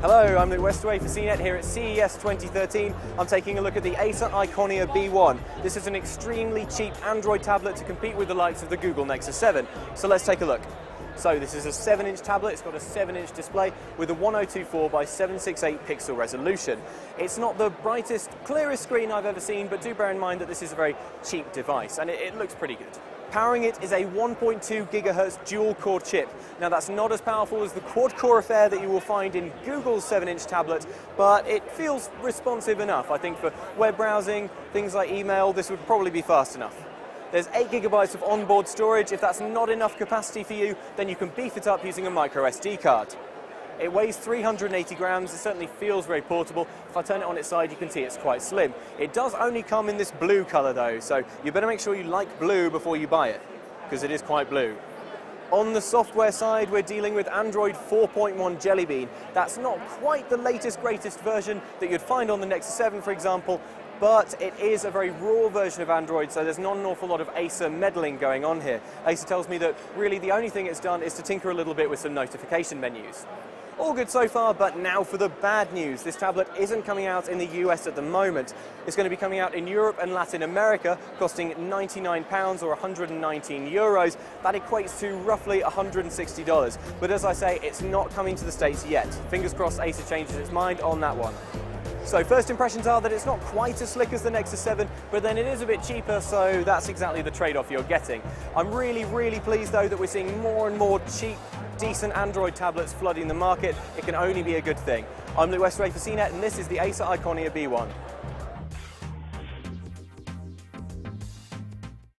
Hello, I'm Luke Westaway for CNET here at CES 2013. I'm taking a look at the Acer Iconia B1. This is an extremely cheap Android tablet to compete with the likes of the Google Nexus 7. So let's take a look. So this is a 7-inch tablet. It's got a 7-inch display with a 1024 by 768 pixel resolution. It's not the brightest, clearest screen I've ever seen, but do bear in mind that this is a very cheap device and it looks pretty good. Powering it is a 1.2 gigahertz dual-core chip. Now that's not as powerful as the quad-core affair that you will find in Google's 7-inch tablet, but it feels responsive enough. I think for web browsing, things like email, this would probably be fast enough. There's 8 gigabytes of onboard storage. If that's not enough capacity for you, then you can beef it up using a micro SD card. It weighs 380 grams, it certainly feels very portable. If I turn it on its side, you can see it's quite slim. It does only come in this blue color though, so you better make sure you like blue before you buy it, because it is quite blue. On the software side, we're dealing with Android 4.1 Jelly Bean. That's not quite the latest, greatest version that you'd find on the Nexus 7, for example, but it is a very raw version of Android, so there's not an awful lot of Acer meddling going on here. Acer tells me that really the only thing it's done is to tinker a little bit with some notification menus. All good so far, but now for the bad news. This tablet isn't coming out in the US at the moment. It's going to be coming out in Europe and Latin America, costing £99 or 119 euros. That equates to roughly $160. But as I say, it's not coming to the States yet. Fingers crossed Acer changes its mind on that one. So first impressions are that it's not quite as slick as the Nexus 7, but then it is a bit cheaper, so that's exactly the trade-off you're getting. I'm really pleased though that we're seeing more and more cheap, decent Android tablets flooding the market. It can only be a good thing. I'm Luke Westaway for CNET, and this is the Acer Iconia B1.